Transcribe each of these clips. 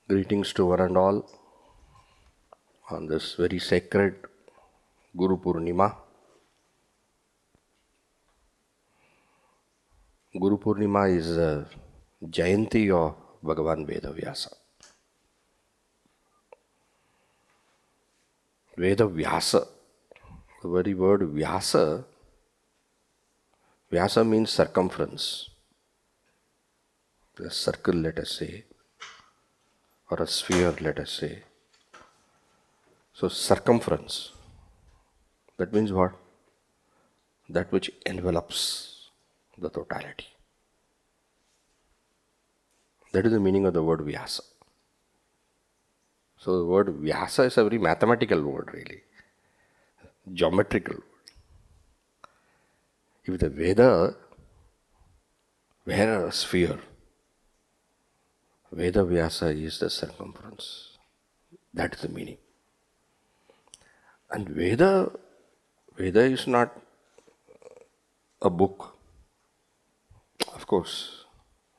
Greetings to one and all on this very sacred Guru Purnima. Guru Purnima is a Jayanti of Bhagavan Veda Vyasa. Veda Vyasa, the very word Vyasa, Vyasa means circumference. A circle, let us say, or a sphere, let us say. So circumference, that means what? That which envelops the totality. That is the meaning of the word Vyasa. So the word Vyasa is a very mathematical word, really. Geometrical word. If the Veda were a sphere, Veda Vyasa is the circumference. That is the meaning. And Veda is not a book. Of course,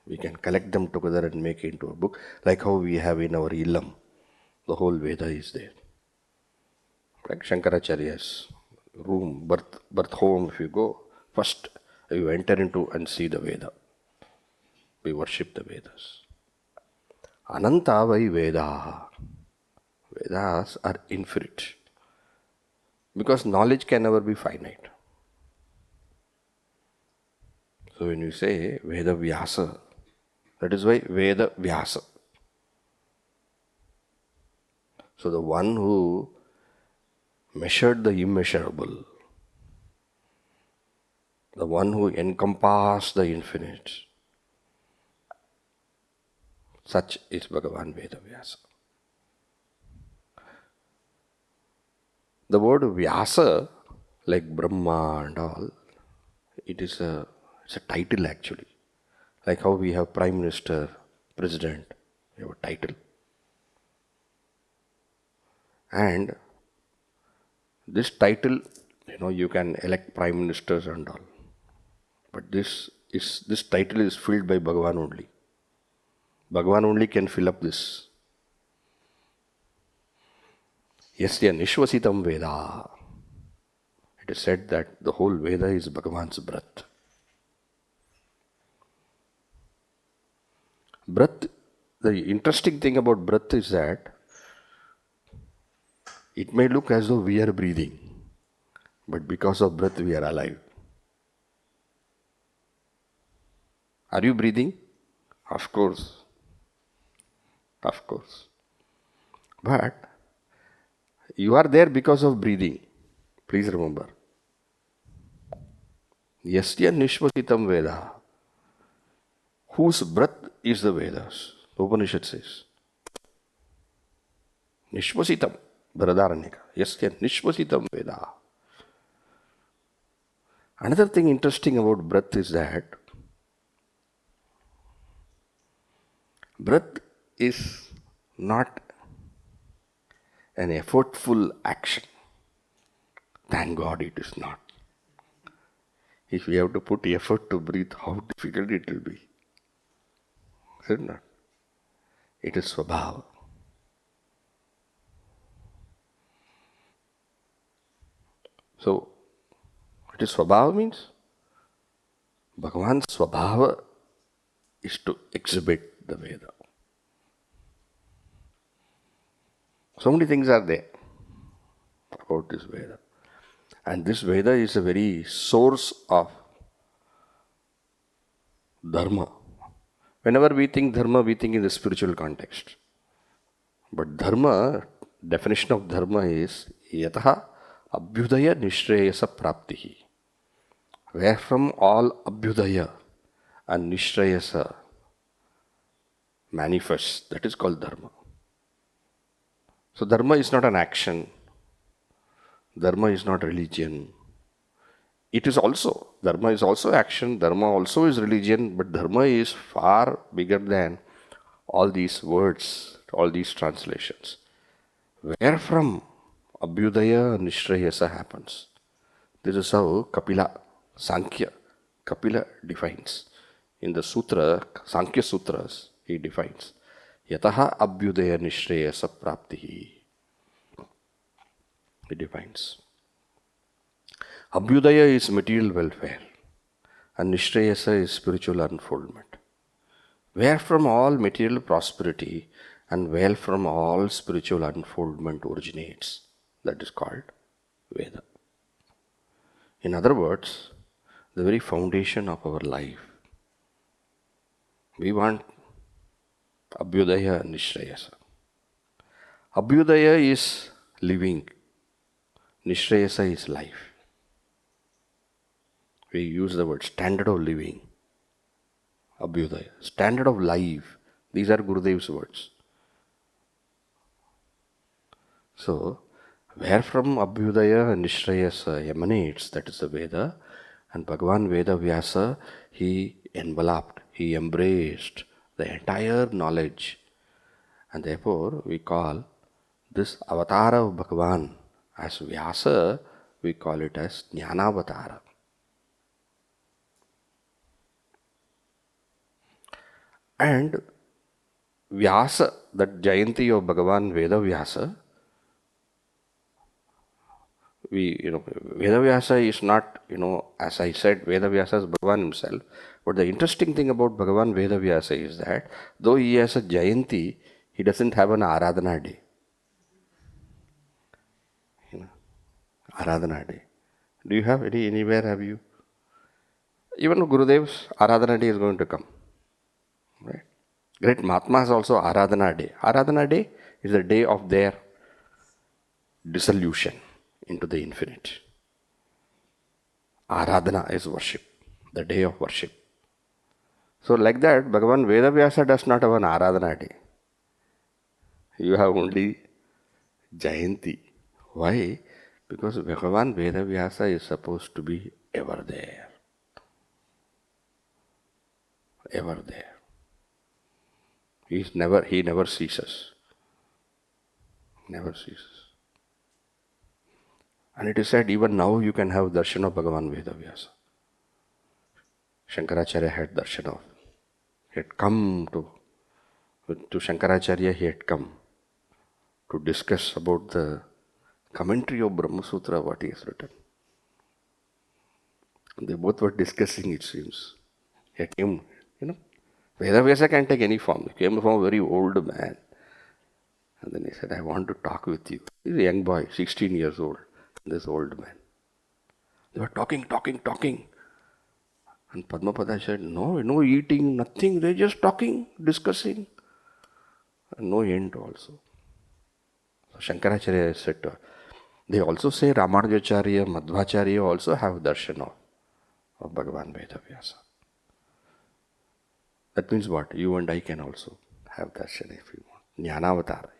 we can collect them together and make it into a book, like how we have in our Nilayam. The whole Veda is there. Like Shankaracharya's room, birth home, if you go, first you enter into and see the Veda. We worship the Vedas. Ananta vai Vedaha. Vedas are infinite. Because knowledge can never be finite. So when you say Veda Vyasa, that is why Veda Vyasa. So the one who measured the immeasurable, the one who encompassed the infinite, such is Bhagavan Veda Vyasa. The word Vyasa, like Brahma and all, it's a title actually. Like how we have Prime Minister, President, we have a title. And this title, you can elect Prime Ministers and all. But this title is filled by Bhagavan only. Bhagavan only can fill up this. Yasya Nishvasitam Veda. It is said that the whole Veda is Bhagavan's breath. Breath, the interesting thing about breath is that it may look as though we are breathing, but because of breath we are alive. Are you breathing? Of course. Of course. But you are there because of breathing. Please remember. Yasya Nishvasitam Veda. Whose breath is the Vedas? The Upanishad says. Nishvasitam. Bharadharanyaka. Yasya Nishvasitam Veda. Another thing interesting about breath is that breath is not an effortful action. Thank God it is not. If we have to put effort to breathe, how difficult it will be. Is it not? It is Swabhava. So, what is Swabhava means? Bhagavan's Swabhava is to exhibit the Veda. So many things are there about this Veda. And this Veda is a very source of Dharma. Whenever we think Dharma, we think in the spiritual context. But Dharma, definition of Dharma is Yataha Abhyudaya and Nishreyasa praptihi. Where from all Abhyudaya and Nishreyasa manifests, that is called Dharma. So Dharma is not an action. Dharma is not religion. It is also, Dharma is also action, Dharma also is religion, but Dharma is far bigger than all these words, all these translations. Where from Abhyudaya and Nishreyasa happens. This is how Kapila, Sankhya, Kapila defines. In the Sutra, Sankhya Sutras, he defines. Yataha Abhyudaya Nishreyasa Praptihi. He defines. Abhyudaya is material welfare and Nishreyasa is spiritual unfoldment. Where from all material prosperity and where from all spiritual unfoldment originates. That is called Veda. In other words, the very foundation of our life. We want Abhyudaya and Nishreyasa. Abhyudaya is living. Nishreyasa is life. We use the word standard of living. Abhyudaya. Standard of life. These are Gurudev's words. So, where from Abhyudaya and Nishreyasa emanates, that is the Veda, and Bhagavan Veda Vyasa, he enveloped, he embraced the entire knowledge. And therefore, we call this avatar of Bhagavan as Vyasa, we call it as Jnanavatara. And Vyasa, that Jayanti of Bhagavan Veda Vyasa, Veda Vyasa is not, as I said, Veda Vyasa is Bhagavan himself. But the interesting thing about Bhagavan Veda Vyasa is that though he has a Jayanti, he doesn't have an Aradhana day. Aradhana day. Do you have anywhere have you? Even Gurudev's Aradhana day is going to come. Right? Great Mahatmas also Aradhana day. Aradhana day is the day of their dissolution into the infinite. Aradhana is worship, the day of worship. So like that, Bhagavan Veda Vyasa does not have an Aradhana day. You have only Jayanti. Why? Because Bhagavan Veda Vyasa is supposed to be ever there. Ever there. He never ceases. Never ceases. And it is said, even now you can have Darshana of Bhagavan Veda Vyasa. Shankaracharya had Darshana. He had come to Shankaracharya, he had come to discuss about the commentary of Brahma Sutra, what he has written. And they both were discussing, it seems. He came, Veda Vyasa can take any form. He came from a very old man. And then he said, I want to talk with you. He's a young boy, 16 years old. This old man. They were talking. And Padmapada said, no eating, nothing. They're just talking, discussing. And no end also. So Shankaracharya said, they also say Ramanujacharya, Madhvacharya also have darshan of Bhagavan Veda Vyasa. That means what? You and I can also have darshan if you want. Jnanavatara.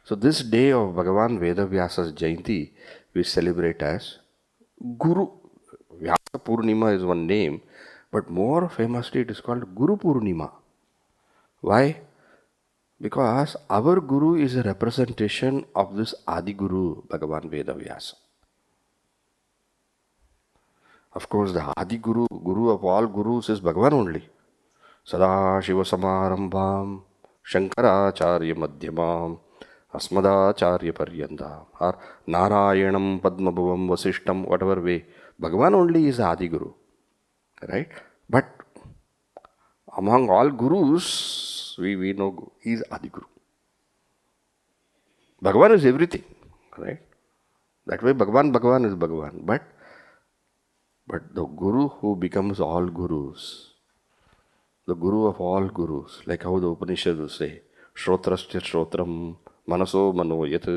So this day of Bhagavan Veda Vyasa's Jayanti, we celebrate as Guru. Vyasa Purnima is one name, but more famously it is called Guru Purnima. Why? Because our Guru is a representation of this Adi Guru, Bhagavan Veda Vyasa. Of course, the Adi Guru, Guru of all Gurus is Bhagavan only. Sada Shiva Samarambham, Shankaracharya Madhyamam, Asmadacharya Paryanta, or Narayanam Padmabhavam Vasishtam, whatever way. Bhagavan only is Adi Guru. Right? But among all Gurus, we know he is Adi Guru. Bhagavan is everything. Right? That way Bhagavan is Bhagavan. But the Guru who becomes all Gurus, the Guru of all Gurus, like how the Upanishads will say, Shrotrasya Shrotram, Manaso Mano Yat.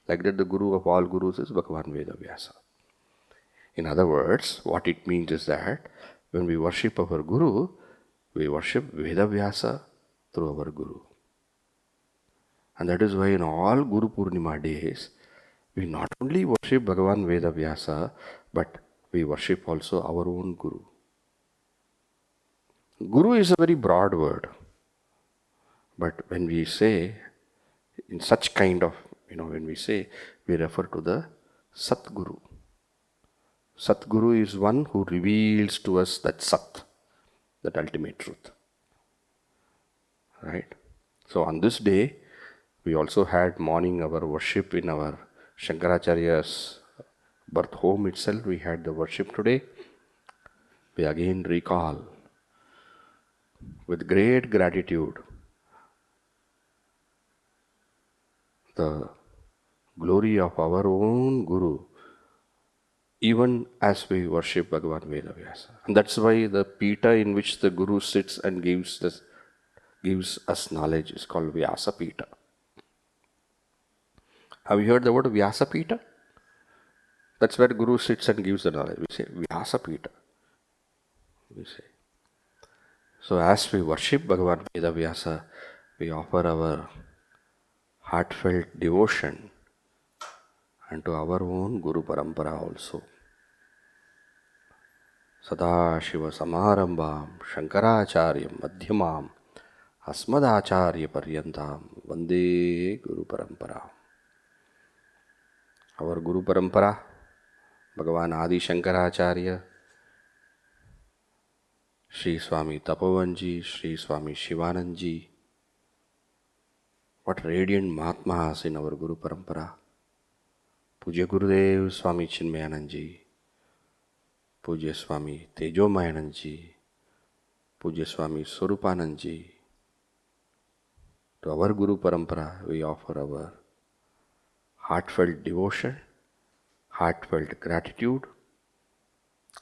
Like that, the Guru of all Gurus is Bhagavan Veda Vyasa. In other words, what it means is that when we worship our Guru, we worship Veda Vyasa through our Guru. And that is why in all Guru Purnima days, we not only worship Bhagavan Veda Vyasa, but we worship also our own Guru. Guru is a very broad word. But when we say, in such kind of, when we say, we refer to the Satguru. Satguru is one who reveals to us that Sat, that ultimate truth. right? So on this day, we also had morning our worship in our Shankaracharya's birth home itself. We had the worship today. We again recall with great gratitude the glory of our own Guru, even as we worship Bhagavan Veda Vyasa. And that's why the Pitha in which the Guru sits and gives us knowledge is called Vyasa Pitha. Have you heard the word Vyasa Pitha? That's where Guru sits and gives the knowledge. We say Vyasa Pitha. We say. So as we worship Bhagavan Veda Vyasa, we offer our heartfelt devotion unto our own Guru Parampara also. Sadashiva Samarambam Shankaracharyam Madhyamam Asmadacharya Paryantam Vande Guru Parampara. Our Guru Parampara, Bhagavan Adi Shankaracharya, Sri Swami Tapovanji, Sri Swami Shivananji. What radiant Mahatmas in our Guru Parampara. Pujya Gurudev Swami Chinmayananji, Pujya Swami Tejomayananji, Pujya Swami Swarupananji. To our Guru Parampara, we offer our heartfelt devotion, heartfelt gratitude,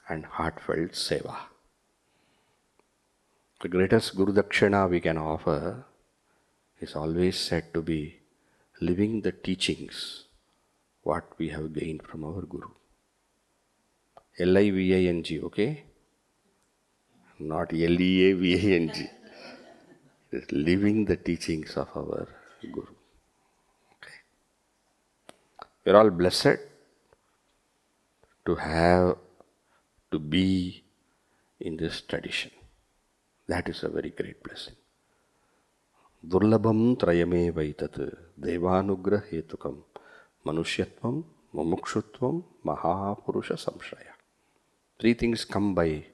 and heartfelt seva. The greatest Guru Dakshina we can offer is always said to be living the teachings, what we have gained from our Guru. Living, okay? Not Leavang. It's living the teachings of our Guru. Okay. We are all blessed to be in this tradition. That is a very great blessing. Durlabham trayame vaitat devanugrah hetukam manushyatvam mumukshutvam mahapurusha samshraya. Three things come by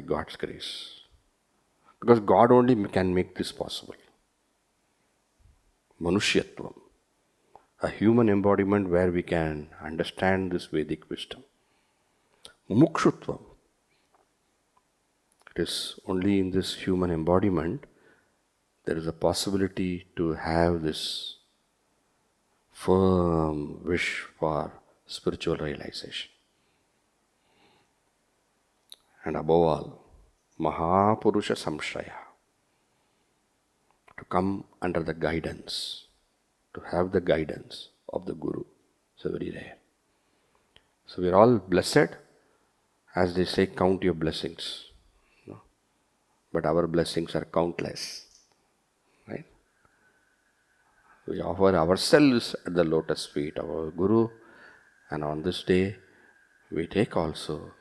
God's grace. Because God only can make this possible. Manushyatvam, a human embodiment where we can understand this Vedic wisdom. Mumukshutvam, it is only in this human embodiment there is a possibility to have this firm wish for spiritual realization. And above all, Mahapurusha Samshraya, to come under the guidance, to have the guidance of the Guru. So very rare. So we are all blessed, as they say, count your blessings. No? But our blessings are countless. Right? We offer ourselves at the lotus feet of our Guru, and on this day we take also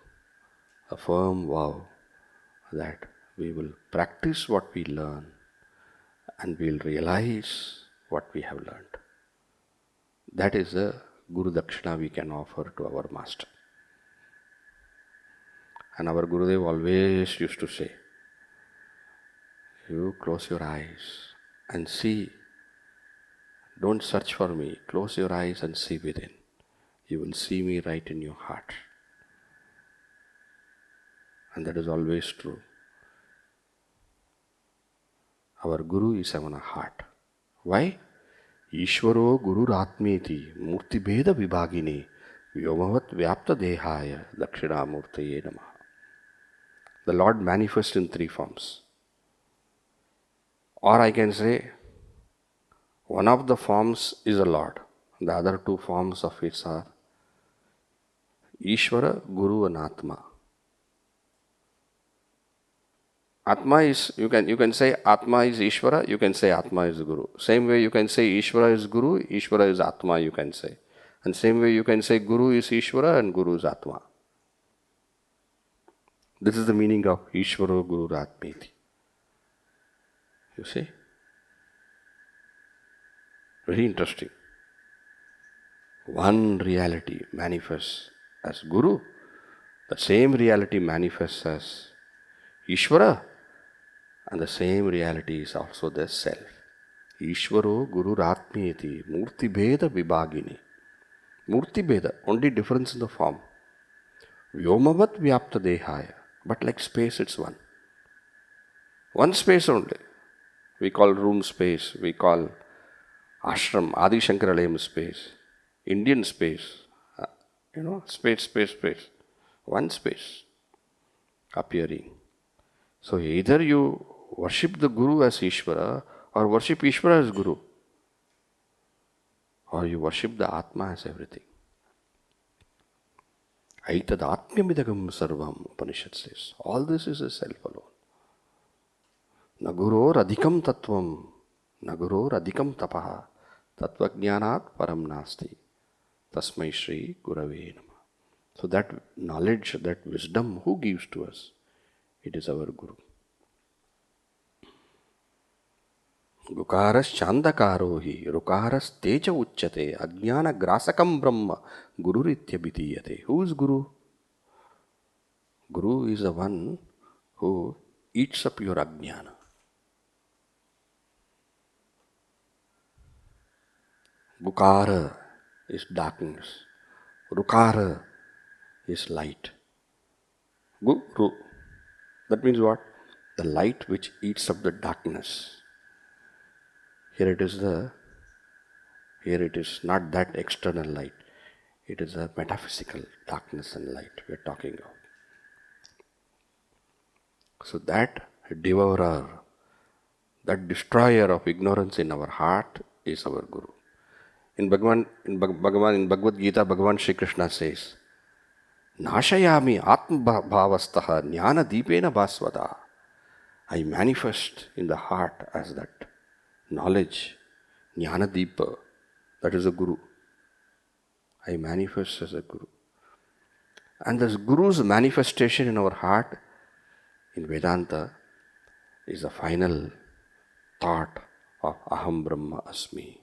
a firm vow that we will practice what we learn and we will realize what we have learned. That is the Guru Dakshina we can offer to our Master. And our Gurudev always used to say, you close your eyes and see. Don't search for me. Close your eyes and see within. You will see me right in your heart. And that is always true. Our Guru is our heart. Why? Ishwaro Guru Atmeti Murti Bheda Vibhagini Vyomavat Vyapta Dehaya Dakshina Murtaye Namaha. The Lord manifests in three forms. Or I can say, one of the forms is a Lord. The other two forms of it are Ishwara, Guru and Atma. Atma is, you can say Atma is Ishwara, you can say Atma is Guru. Same way you can say Ishwara is Guru, Ishwara is Atma, you can say. And same way you can say Guru is Ishwara and Guru is Atma. This is the meaning of Ishwaro Guru Atmeti. You see? Very interesting. One reality manifests as Guru, the same reality manifests as Ishvara, And the same reality is also the self. Ishvaro Guru Ratmeti Murti Bheda Vibhagini. Murti Bheda, only difference in the form. Vyomavat Vyapta Dehaya. But like space, it's one. One space only. We call room space, we call ashram, Adi Shankaralayam space, Indian space, space. One space appearing. So either you worship the Guru as Ishvara or worship Ishvara as Guru, or you worship the Atma as everything. Aitad Atmyamidagam Sarvam, Upanishad says. All this is a self alone. Naguror adhikam tattvam, naguror adhikam tapaha, tattvajnanat param nasti, tasmai Shri Gurave Nama. So that knowledge, that wisdom, who gives to us? It is our Guru. Gukaras chandakarohi, rukaras teja uchyate, ajnana grasakam brahma, gururitya bitiyate. Who is Guru? Guru is the one who eats up your ajnana. Gukara is darkness. Rukara is light. Guru. That means what? The light which eats up the darkness. Here it is not that external light. It is a metaphysical darkness and light we are talking of. So that devourer, that destroyer of ignorance in our heart is our Guru. In Bhagavad Gita, Bhagavan Shri Krishna says, Nashayami Atma Bhavastaha Jnana Deepena Bhasvada. I manifest in the heart as that knowledge, Jnana Deepa, that is a Guru. I manifest as a Guru. And this Guru's manifestation in our heart, in Vedanta, is the final thought of Aham Brahma Asmi.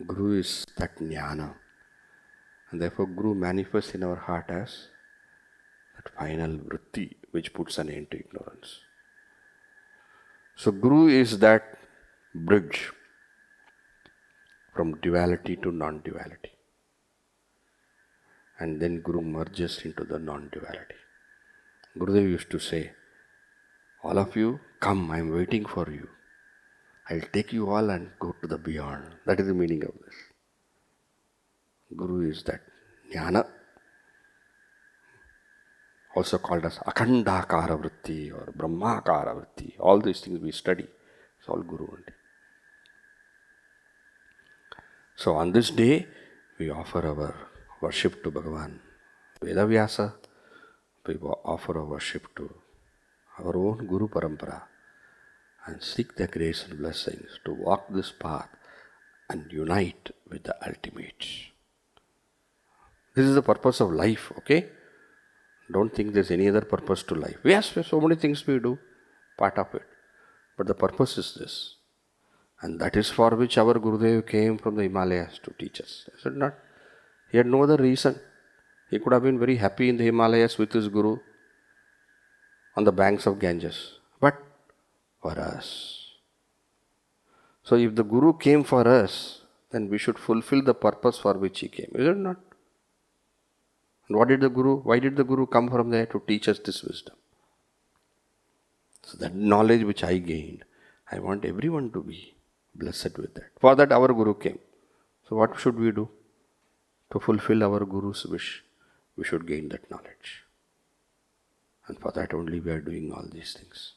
Guru is that jnana. And therefore Guru manifests in our heart as that final vritti which puts an end to ignorance. So Guru is that bridge from duality to non-duality. And then Guru merges into the non-duality. Gurudev used to say, all of you, come, I am waiting for you. I'll take you all and go to the beyond. That is the meaning of this. Guru is that jnana, also called as akhandakara vritti or brahmakara vritti. All these things we study. It's all Guru only. So on this day, we offer our worship to Bhagavan Veda Vyasa. We offer our worship to our own Guru Parampara and seek the grace and blessings to walk this path and unite with the ultimate. This is the purpose of life, okay? Don't think there's any other purpose to life. Yes, so many things we do, part of it. But the purpose is this. And that is for which our Gurudev came from the Himalayas to teach us. Is it not? He had no other reason. He could have been very happy in the Himalayas with his Guru on the banks of Ganges. But for us. So if the Guru came for us, then we should fulfill the purpose for which he came. Is it not? And why did the Guru come from there? To teach us this wisdom. So that knowledge which I gained, I want everyone to be blessed with that. For that our Guru came. So what should we do? To fulfill our Guru's wish, we should gain that knowledge. And for that only we are doing all these things.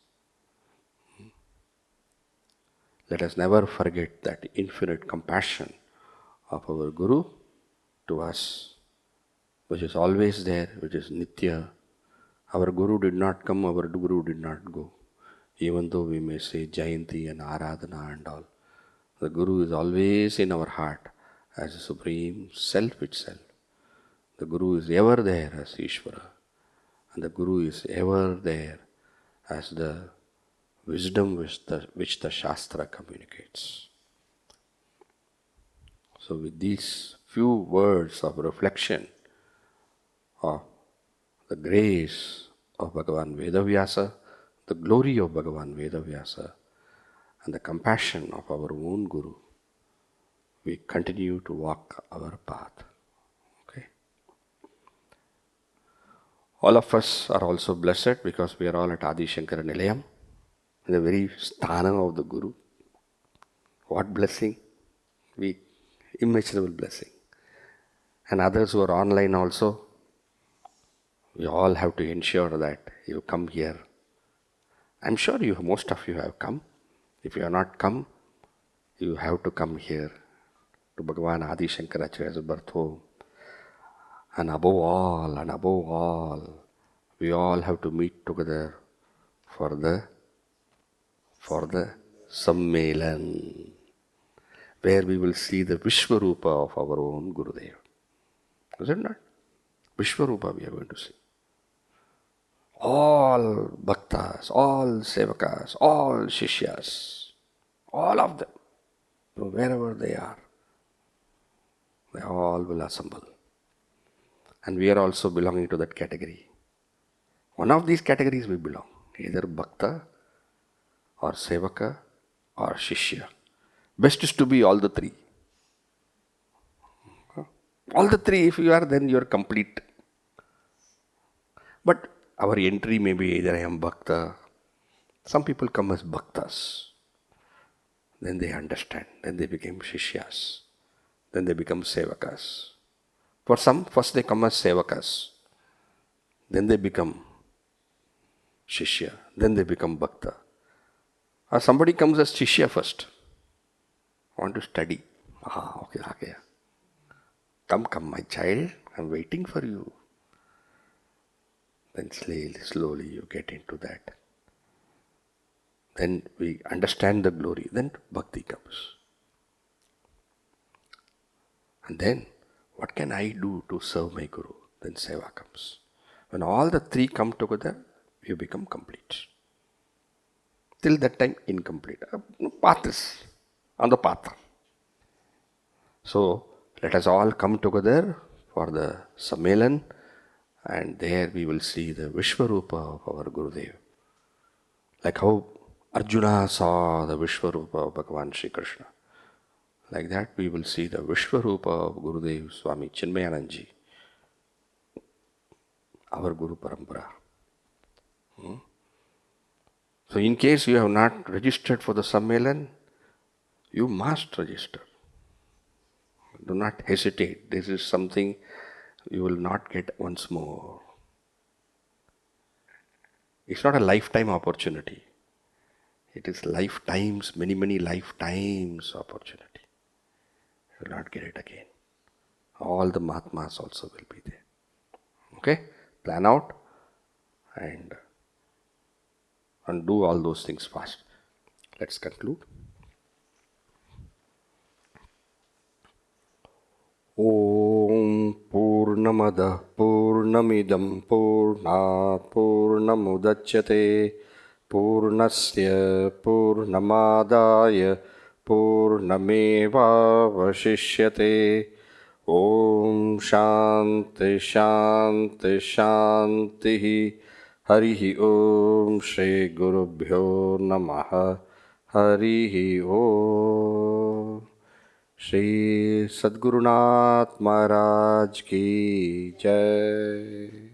Let us never forget that infinite compassion of our Guru to us, which is always there, which is Nitya. Our Guru did not come, our Guru did not go. Even though we may say Jayanti and Aradhana and all, the Guru is always in our heart as a supreme self itself. The Guru is ever there as Ishvara. And the Guru is ever there as the wisdom which the Shastra communicates. So with these few words of reflection of the grace of Bhagavan Veda Vyasa, the glory of Bhagavan Veda Vyasa and the compassion of our own Guru, we continue to walk our path. Okay? All of us are also blessed because we are all at Adi Shankara Nilayam, in the very sthana of the Guru. What blessing! Immeasurable blessing. And others who are online also, we all have to ensure that you come here. I'm sure most of you have come. If you have not come, you have to come here to Bhagavan Adi Shankaracharya's birth home. And above all, we all have to meet together for the Sammelan, where we will see the Vishwarupa of our own Gurudev. Is it not? Vishwarupa we are going to see. All bhaktas, all sevakas, all shishyas, all of them, from wherever they all will assemble. And we are also belonging to that category. One of these categories we belong, either bhakta or sevaka or shishya. Best is to be all the three. All the three, if you are, then you are complete. But our entry may be either I am bhakta. Some people come as bhaktas. Then they understand. Then they become shishyas. Then they become sevakas. For some, first they come as sevakas. Then they become shishya. Then they become bhakta. Or somebody comes as shishya first. Want to study. Okay. Come, my child. I'm waiting for you. Then slowly you get into that. Then we understand the glory. Then bhakti comes. And then, what can I do to serve my Guru? Then seva comes. When all the three come together, you become complete. Till that time, incomplete. Path is on the path. So, let us all come together for the Sammelan, and there we will see the Vishwarupa of our Gurudev. Like how Arjuna saw the Vishwarupa of Bhagavan Shri Krishna. Like that we will see the Vishwarupa of Gurudev Swami Chinmayananji, our Guru Parampara. So in case you have not registered for the Sammelan, you must register. Do not hesitate. This is something you will not get once more. It's not a lifetime opportunity. It is lifetimes, many lifetimes opportunity. You will not get it again. All the Mahatmas also will be there. Okay? Plan out and do all those things fast. Let's conclude. Om Purnamada Purnamidam Purnat Purnamudachyate Purnasya Purnamadaya Purnameva Vashishyate. Om Shanti Shanti Shanti. Harihi Om Shri Gurubhyo Namaha. Harihi Om. Shri Sadgurunath Maharaj Ki Jai.